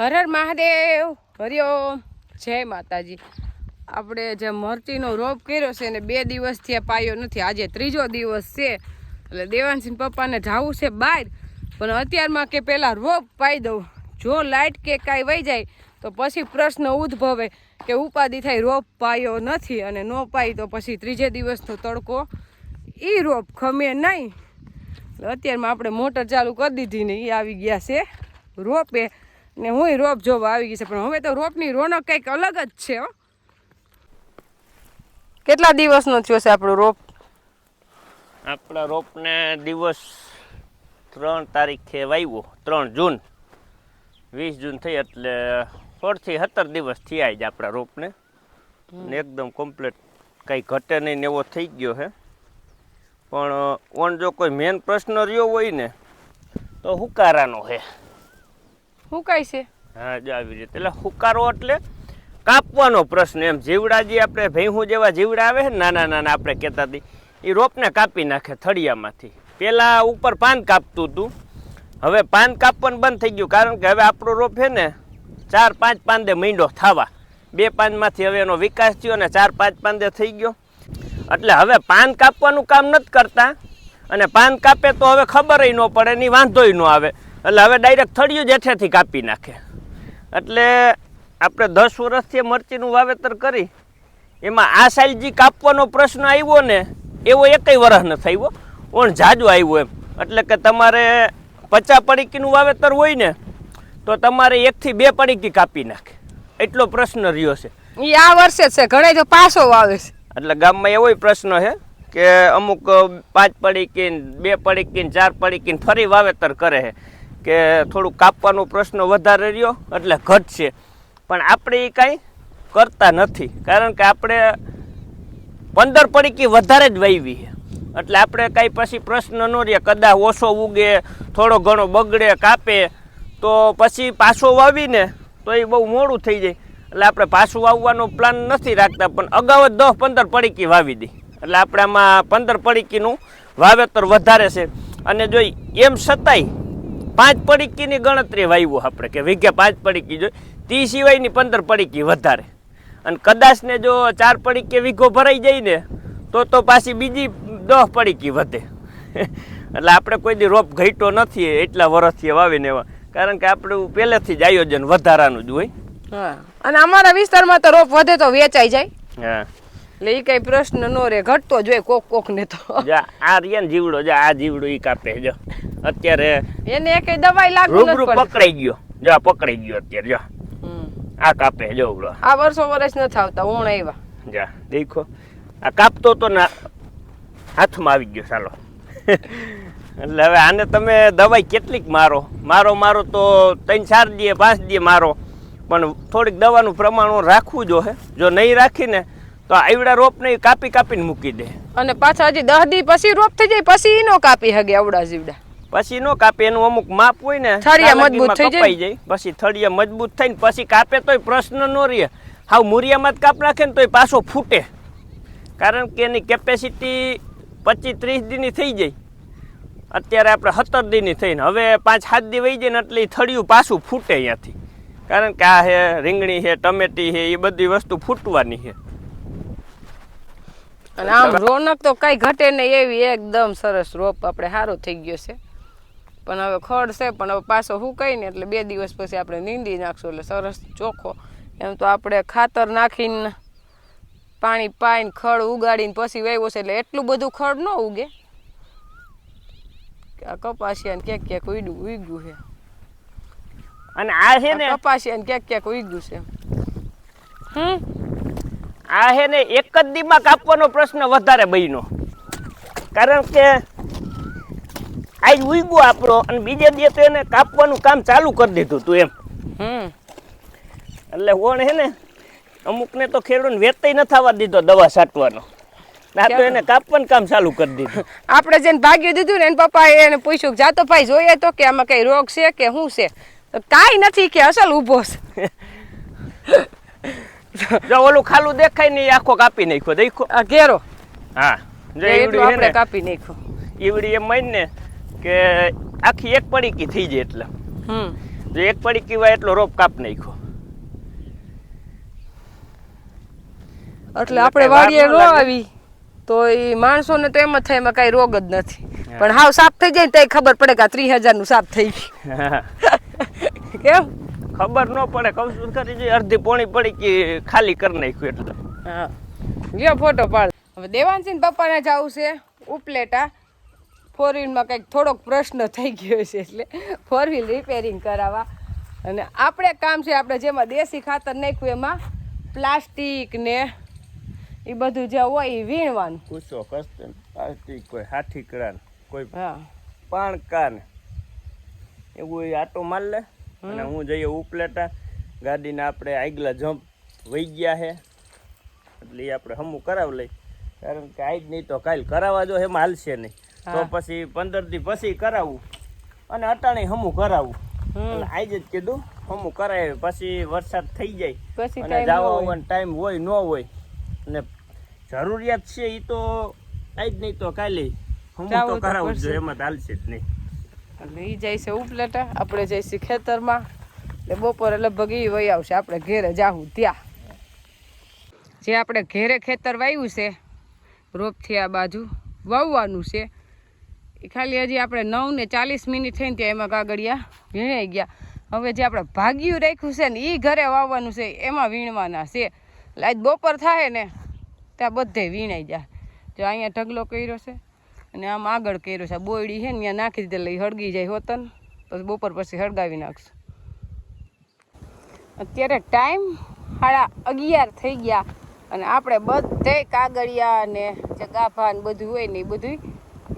હર હર મહાદેવ, હરિઓમ, જય માતાજી. આપણે જે મરચીનો રોપ કર્યો છે ને 2 દિવસથી પાયો નથી. આજે 3જો દિવસ છે. એટલે દેવાંશીન પપ્પાને જવું છે બહાર, પણ અત્યારમાં કે પહેલાં રોપ પાઈ દઉં. જો લાઇટ કે કાંઈ વહી જાય તો પછી પ્રશ્ન ઉદ્ભવે કે ઉપાધિ થાય, રોપ પાયો નથી અને ન પાઈ તો પછી 3જે દિવસનો તડકો એ રોપ ખમે નહીં. અત્યારમાં આપણે મોટર ચાલુ કરી દીધી ને એ આવી ગયા છે રોપે, ને હું રોપ જોવા આવી ગઈ છે. પણ હવે તો રોપની રોનક કંઈક અલગ જ છે. હો, કેટલા દિવસનો થયો છે આપણો રોપ? આપણા રોપને દિવસ 3 તારીખે વાવ્યો, 3 જૂન, 20 જૂન થઈ એટલે 16 થી 17 દિવસ થયા જ આપણા રોપને. ને એકદમ કમ્પ્લીટ, કંઈ ઘટે નહીં ને એવો થઈ ગયો છે. પણ ઓન જો કોઈ મેન પ્રશ્ન રહ્યો હોય ને તો હુકારાનો છે. હુકાય છે? હા, જો આવી રીતે. એટલે હુકારો એટલે કાપવાનો પ્રશ્ન. એમ જીવડા જે આપણે ભેંહું જેવા જીવડા આવે છે ને, નાના નાના આપણે કહેતા હતી, એ રોપને કાપી નાખે થળિયામાંથી. પહેલાં ઉપર પાન કાપતું હતું, હવે પાન કાપવાનું બંધ થઈ ગયું. કારણ કે હવે આપણો રોપ છે ને 4-5 પાંદે મીંડો થવા. 2 પાનમાંથી હવે એનો વિકાસ થયો ને 4-5 પાંદે થઈ ગયો. એટલે હવે પાન કાપવાનું કામ નથી કરતા, અને પાન કાપે તો હવે ખબર ન પડે ને વાંધોય ન આવે. એટલે હવે ડાયરેક્ટ થળિયું જ હેઠેથી કાપી નાખે. એટલે આપણે 10 વર્ષથી મરચીનું વાવેતર કરી, એમાં આ સાલ જે કાપવાનો પ્રશ્ન આવ્યો ને એવો 1 વર્ષ નથી આવ્યો, ઓણ જાજો આવ્યો એમ. એટલે કે તમારે 50 પડીકીનું વાવેતર હોય ને તો તમારે 1 થી 2 પડીકી કાપી નાખે, એટલો પ્રશ્ન રહ્યો છે. એ આ વર્ષે જ છે, ઘણા તો પાછો વાવે છે. એટલે ગામમાં એવો પ્રશ્ન છે કે અમુક 5 પડીકી, 2 પડીકી, 4 પડીકી ફરી વાવેતર કરે છે કે થોડુંક કાપવાનો પ્રશ્ન વધારે રહ્યો એટલે ઘટશે. પણ આપણે એ કાંઈ કરતા નથી, કારણ કે આપણે 15 પડીકી વધારે જ વાવી છે. એટલે આપણે કાંઈ પછી પ્રશ્ન ન રહે. કદાચ ઓછો ઉગે, થોડો ઘણો બગડે, કાપે તો પછી પાછો વાવીને તો એ બહુ મોડું થઈ જાય. એટલે આપણે પાછું વાવવાનો પ્લાન નથી રાખતા, પણ અગાઉ જ 10-15 પડીકી વાવી દી. એટલે આપણે આમાં 15 પડીકીનું વાવેતર વધારે છે. અને જો એમ છતાંય 5 પડીકીની ગણતરી વાવ્યો આપણે કે વીઘે 5 પડીકી જોઈ, તે સિવાયની 15 પડીકી વધારે. અને કદાચ ને જો 4 પડીકે વીઘો ભરાઈ જાય ને તો પાછી બીજી 10 પડીકી વધે. એટલે આપણે કોઈ દી રોપ ઘટ્યો નથી એટલા વર્ષથી વાવીને એવા, કારણ કે આપણું પહેલેથી જ આયોજન વધારાનું જ હોય. હા, અને અમારા વિસ્તારમાં તો રોપ વધે તો વેચાઈ જાય. હા, એટલે એ કઈ પ્રશ્ન નો રે, ઘટતો જોઈએ કોક ને તો. આ રિયન જીવડો, આ જીવડો ઈ કાપે. જો અત્યારે એને કઈ દવાઈ લાગુ નથી રૂબરૂ પકડાઈ ગયો. જો આ પકડાઈ ગયો અત્યારે. જો આ કાપે. જો આ વર્ષ નથી આવતા ઊણ આવ્યા. જા દેખો, આ કાપતો તો ના હાથમાં આવી ગયો. ચાલો. એટલે હવે આને તમે દવાઈ કેટલીક મારો તો 3-4 દીએ 5 દીએ મારો, પણ થોડીક દવાનું પ્રમાણ રાખવું જોઈએ. જો નહીં રાખીને તો આવડા રોપને કાપીને મૂકી દે. અને પાછા હજી 10 દી પછી રોપ થઈ જાય પછી નો કાપી હગે આવડા જીવડા. પછી નો કાપે, એનું અમુક માપ હોય ને, થળિયા મજબૂત થઈ જાય. પછી થળિયા મજબૂત થઈને પછી કાપે તોય પ્રશ્ન નો રહે. હાવ મુરિયામાં જ કાપ નાખે ને તોય પાછો ફૂટે, કારણ કે એની કેપેસિટી 25-30 દીની થઈ જાય. અત્યારે આપણે 17 દીની થઈને હવે 5-7 દી વહી જાય ને એટલે થળિયું પાછું ફૂટે અહીંયાથી. કારણ કે આ છે રીંગણી છે, ટમેટી છે, એ બધી વસ્તુ ફૂટવાની છે. અને આમ રોનક તો કઈ ઘટે નહીં એવી એકદમ સરસ રોપ આપણે સારો થઈ ગયો છે. પણ હવે ખડ છે, પણ હવે પાછો હુકાય ને એટલે 2 દિવસ પછી આપણે નીંદી નાખશું એટલે સરસ ચોખ્ખો. એમ તો આપણે ખાતર નાખીને પાણી પાઈને ખડ ઉગાડીને પછી વાવ્યો છે એટલે એટલું બધું ખડ ન ઉગે. આ કપાસિયા ને ક્યાંક ઉગ્યું છે. અને આ છે ને કપાસિયા ને ક્યાંક ઉગ્યું છે. આ છે ને એક જ દીમાં કાપવાનો પ્રશ્ન વધારે બન્યો, કારણ કે આજ ઉગ્યો આપણો અને બીજે દી તો એને કાપવાનું કામ ચાલુ કરી દીધું તું એમ. એટલે કોણ હે ને અમુકને તો ખેડૂતને વેતાઈ ન થવા દીધો દવા છાંટવાનો, ના તો એને કાપવાનું કામ ચાલુ કરી દીધું. આપણે જેને ભાગ્ય દીધું ને એના પપ્પા એને પૂછ્યું, જાતો ભાઈ જોઈએ તો કે આમાં કઈ રોગ છે કે શું છે? કાંઈ નથી કે અસલ ઊભો છે. જો ઓલું ખાલું દેખાય ને આખો કાપી નાખ્યો. દેખો આ ઘેરો. હા, જો આપણે કાપી નાખ્યો. ઈવડી એમ માન ને કે આખી 1 પડીકી થઈ જાય. એટલે જે એક પડીકી વાય એટલો રોપ કાપ નાખ્યો. એટલે આપણે વાડીએ ન આવી તો એ માણસોને તો એમ જ થાય એમાં કઈ રોગ જ નથી, પણ હાવ સાફ થઈ જાય ને તો ખબર પડે કે 30,000 નું સાફ થઈ ગયું. કેમ ખબર ન પડે, કહું છું ખરી, જે અડધી પોણી પડી કે ખાલી કરી નાખ્યું એટલે. હા ગયો ફોટો પાડ. હવે દેવાંશી પપ્પાને જવું છે ઉપલેટા. 4 વ્હીલમાં કંઈક થોડોક પ્રશ્ન થઈ ગયો છે એટલે 4 વ્હીલ રિપેરિંગ કરાવવા. અને આપણે કામ છે આપણે જેમાં દેશી ખાતર નાખ્યું એમાં પ્લાસ્ટિક ને એ બધું જે હોય એ વીણવાનું. કૂસો કસ્તન પ્લાસ્ટિક, કોઈ હાથીકડા, કોઈ હા પાણકા ને એવું આટો માર લે. અને હું જઈએ ઉપલેટા. ગાડીને આપણે આગલા જમ્પ વહી ગયા છે એટલે એ આપણે હમું કરાવી લઈ, કારણ કે આજ નહીં તો કાલ કરાવવા જો એમાં હાલશે નહીં. તો પછી 15 દી પછી કરાવવું અને અટાણે હમું કરાવવું. એટલે આજે જ કીધું હમું કરાવે, પછી વરસાદ થઈ જાય અને જવા આવવાનો ટાઈમ હોય ન હોય અને જરૂરિયાત છે એ તો આજ નહીં તો કાલે હમું તો કરાવવું જોઈએ, એમાં તો હાલશે જ નહીં. એટલે એ જાય છે ઉપલેટા, આપણે જઈશું ખેતરમાં. એટલે બપોરે લગભગ એ વહી આવશે, આપણે ઘેરે જાવું ત્યાં. જે આપણે ઘેરે ખેતર વાવ્યું છે રોપથી આ બાજુ વાવવાનું છે એ ખાલી હજી આપણે 9:40 થઈને ત્યાં એમાં કાગળિયા વીણાઈ ગયા. હવે જે આપણે ભાગ્યું રાખ્યું છે ને એ ઘરે વાવવાનું છે એમાં વીણવાના છે. એટલે આજ બપોર થાય ને ત્યાં બધે વીણાઈ જાય. જો અહીંયા ઢગલો કર્યો છે અને આમ આગળ કર્યો છે, બોયડી છે ને ત્યાં નાખી દીધે લઈ હળગી જાય હોતન, પછી બપોર પછી હળગાવી નાખશું. અત્યારે ટાઈમ 11:30 થઈ ગયા અને આપણે બધે કાગળિયા ને જે ગાભા ને બધું હોય ને એ બધું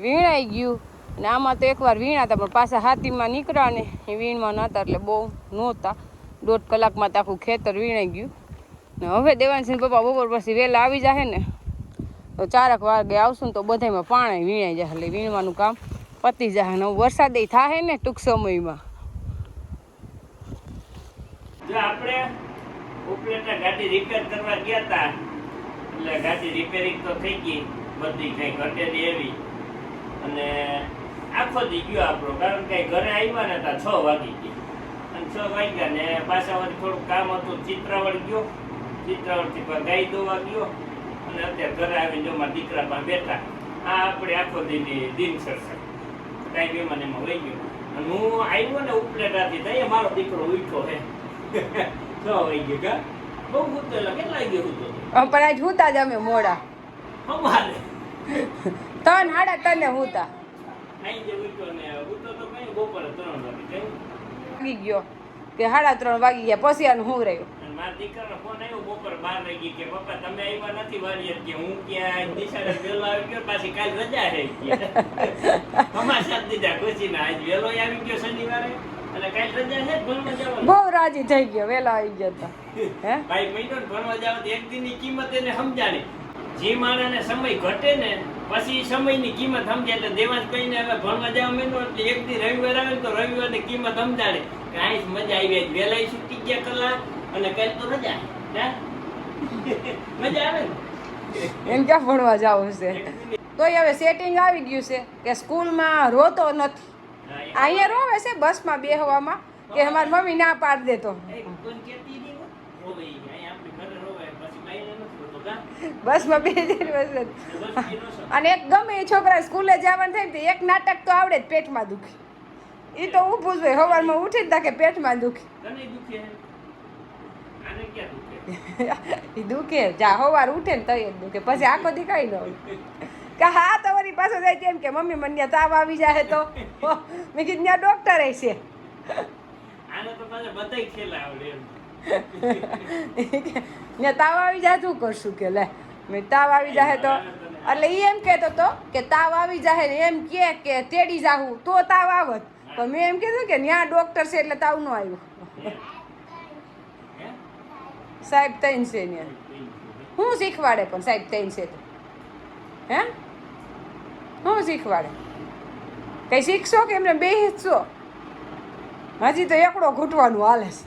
વીણાઈ ગયું. અને આમાં તો એકવાર વીણાતા પણ પાછા હાથીમાં નીકળ્યા ને એ વીણમાં નહોતા એટલે બહુ નહોતા. 1.5 કલાકમાં તો આખું ખેતર વીણાઈ ગયું. ને હવે દેવાંશી પપ્પા બપોર પછી વહેલા આવી જાય ને તો 4 વાગે આવશું ને તો બધામાં પાણી વીણાઈ જાય એટલે વીણવાનું કામ પતી જાય. ને વરસાદ થાય ને ટૂંક સમયમાં. જો આપણે ઉપલેટા ગાડી રિપેર કરવા ગયા હતા એટલે ગાડી રિપેરિંગ તો થઈ ગઈ બધી, કઈ ઘટેલી એવી. અને આખો દી ગયો આપણો, કારણ કે ઘરે આવ્યા ને હતા 6 વાગી ગયા. અને 6 વાગ્યા ને પાછા વળી થોડુંક કામ હતું, ચિત્રાવળ ગયો, ચિત્રાવળથી ગાય દોવા ગયો અને અત્યારે ઘરે આવીને જો મારા દીકરા પાસે બેઠા. આ આપણે આખો દીની દિનચર્યા કાંઈ બેમાં એમાં વહી ગયો. અને હું આવ્યો ને ઉપલેટાથી તો મારો દીકરો ઉઠ્યો હે 6 વાગી ગયા. બહુ ઉતરેલા, કેટલા વાગે ઉતો? પણ આજ હુતા જ અમે મોડા, અમારે 3-3:30 હુતા. આઈ જે ઉઠ્યો ને ઉતો તો કઈ બપોરે 3 વાગે કેમ વાગી ગયો કે 3:30 વાગી ગયા પછી આનું હું રહ્યું. મારા દીકરાનો ફોન આવ્યો બપોરે 12 વાગે કે પપ્પા તમે આવ્યા નથી વાળી કે હું ક્યાં દિશાને વેલો આવી ગયો, પાછી કાલ રજા છે અમારા સાથ દીધા ખુશી ના. આજ વેલો આવી ગયો શનિવારે અને કાલ રજા છે ભણવા જવાનું. બહુ રાજી થઈ ગયો, વેલા આવી ગયો તો હે ભાઈ મહિનો ભણવા જાવ તો એક દિનની કિંમત એને સમજાણી. જે માણસને સમય ઘટે ને પછી સમયની કિંમત સમજે. એટલે દેવાંશ કહીને હવે ભણવા જવા માંડ્યો એટલે એક દી રવિવાર આવે ને તો રવિવારની કિંમત સમજાડે કે આ મજા આવી. વેલા છૂટી ગયા કલાક અને કાલ તો રજા. મજા આવે ને એમ ક્યાં ભણવા જવું છે. તોય હવે સેટિંગ આવી ગયું છે કે સ્કૂલમાં રોતો નથી. અહીંયા રોવે છે બસમાં બેહવામાં કે અમારી મમ્મી ના પાડી દેતો. બસમાં બેસી અને એક ગમે એ છોકરા સ્કૂલે જવાનું થાય ને એક નાટક તો આવડે જ, પેટમાં દુખે. એ તો ઊભું જ હોય, સવારમાં ઉઠી જ કે પેટમાં દુખે. એ દુખે જા સવાર ઉઠે ને તો જ દુખે, પછી આખો દી કઈ ન હોય કે હા તો વળી પાછો જાય તેમ કે મમ્મી મને ત્યાં તાવ આવી જાય તો મેં કીધું ત્યાં ડોક્ટર છે. ત્યાં તાવ આવી જાય શું કરશું કે લે મેં તાવ આવી જાય તો એટલે એ એમ કહેતો હતો કે તાવ આવી જાય ને એમ કે તેડી જાવું તો તાવ આવત, પણ મેં એમ કીધું કે ત્યાં ડોક્ટર છે એટલે તાવ ન આવ્યું. સાહેબ તૈન છે ને શું શીખવાડે પણ સાહેબ તૈન છે તો હે શું શીખવાડે? કઈ શીખશો કે એમને બેસશો? હજી તો એકડો ઘૂંટવાનું હાલે છે.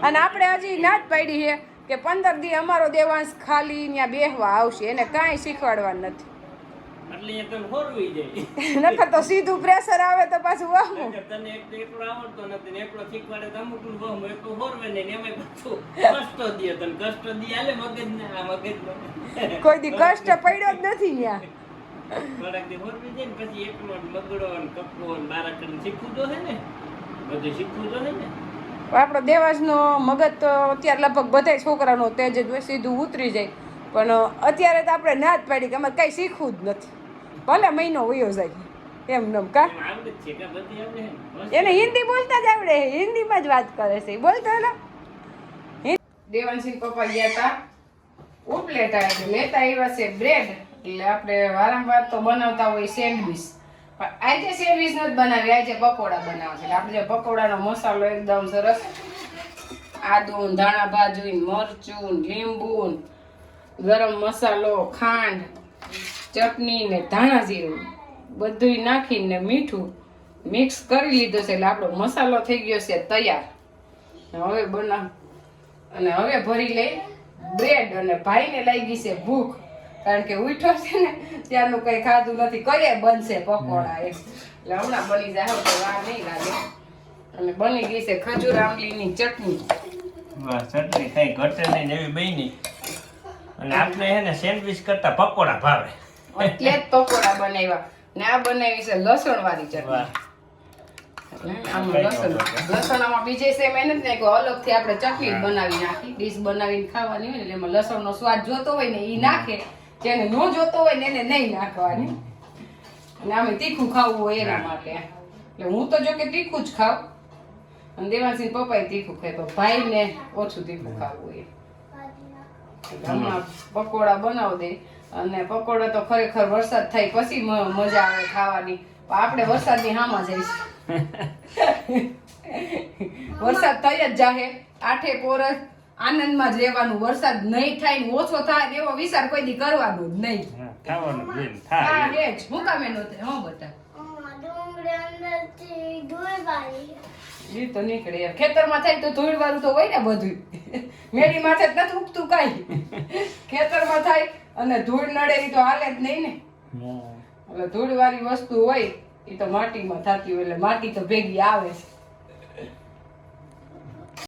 અને આપણે હજી ના જ પાડી છે કે 15 દી અમારો દેવાંશ ખાલી ત્યાં બેહવા આવશે, એને કાંઈ શીખવાડવાનું નથી. એટલે એ તને હોરવી જાય નકર તો સીધું પ્રેશર આવે તો પાછું વાહવું. તને એક તો એકલો આવડતો નથી ને એકલો શીખવાડે તો અમુક નું વહમ એકલું હોરવે નહીં ને એમાં પાછું કષ્ટો દે તને કષ્ટો દી હાલે મગજને આ મગજને કોઈ દી કષ્ટ પડ્યો જ નથી ત્યાં. થોડાક દી હોરવી જાય ને પછી એકલો મગડો ને કપકો ને બારા કરીને શીખવું તો છે ને બધું શીખવું તો છે ને આપણો દેવાજનો મગજ તો અત્યારે લગભગ બધા છોકરાનો તેજ જ હોય, સીધું ઉતરી જાય. પણ અત્યારે તો આપણે ના જ પાડી કે અમારે કાંઈ શીખવું જ નથી, ભલે મહિનો વયો જાય એમ નમ કા. એમ આવડે જ છે કે બધી આવડે છે ને. એને હિન્દી બોલતા જ આવડે, હિન્દીમાં જ વાત કરે છે બોલતો એલા. દેવાંશી પપ્પા ગયા હતા ઉપલેટા એટલે લેતા આવ્યા છે બ્રેડ. એટલે આપણે વારંવાર તો બનાવતા હોય સેન્ડવીચ, પણ આજે સેન્ડવીચ નથી બનાવી, આજે પકોડા બનાવે છે. આપણે જે પકોડાનો મસાલો એકદમ સરસ, આદુ ધાણા ભાજી મરચું લીંબુ ગરમ મસાલો ખાંડ ચટણી ને ધાણા જીરું બધું નાખીને મીઠું મિક્સ કરી લીધું છે. એટલે આપણો મસાલો થઈ ગયો છે તૈયાર. હવે બનાવ અને હવે ભરી લઈ બ્રેડ. અને ભાઈને લાગી છે ભૂખ, કારણ કે ઉઠો છે ને ત્યારનું કઈ ખાધું નથી, કયે બનશે પકોડા એટલે હમણાં બની જાય તો વાર નહીં લાગે. અને બની ગઈ છે ખજૂર આંબલીની ચટણી. વાહ ચટણી કઈ ઘટે નહીં એવી બની. અને આપણે હે ને સેન્ડવિચ કરતા પકોડા ભાવે એટલે જ પકોડા બનાવ્યા. ને આ બનાવી છે લસણ વાળી ચટણી. વાહ એટલે આમાં લસણ આમાં બીજે છે મહેનત નહીં, અલગથી આપણે ચટણી જ બનાવી નાખી. ડીશ બનાવીને ખાવાની હોય ને એટલે એમાં લસણનો સ્વાદ જોતો હોય ને એ નાખે, જેને ન જોતો હોય ને એને નહીં નાખવાની. અને આમે તીખું ખાવું હોય એના માટે. એટલે હું તો જો કે તીખું જ ખાવ, અને દેવાંશી પપ્પાએ તીખું ખાય, પણ ભાઈને ઓછું તીખું ખાવું હોય. એટલે હમણાં પકોડા બનાવી દે. અને પકોડા તો ખરેખર વરસાદ થાય પછી મજા આવે ખાવાની, પણ આપણે વરસાદની હામાં જઈશું. વરસાદ થઈ જ જાહે, આઠે પોર આનંદમાં જ રહેવાનું. વરસાદ નહીં થાય ને ઓછો થાય ને એવો વિચાર કોઈ દી કરવાનો જ નહીં. ખાવાનું બેન હા થાય એ જ હું કામે નો થાય. હા બતા ઈ તો નીકળે યાર. ખેતરમાં થાય તો ધૂળ વાળું તો હોય ને બધું. મેડી માથે જ નથી ઉગતું કાંઈ. ખેતરમાં થાય અને ધૂળ નડે ઈ તો હાલે જ નહીં ને. એટલે ધૂળ વાળી વસ્તુ હોય એ તો માટીમાં થતી હોય, એટલે માટી તો ભેગી આવે છે.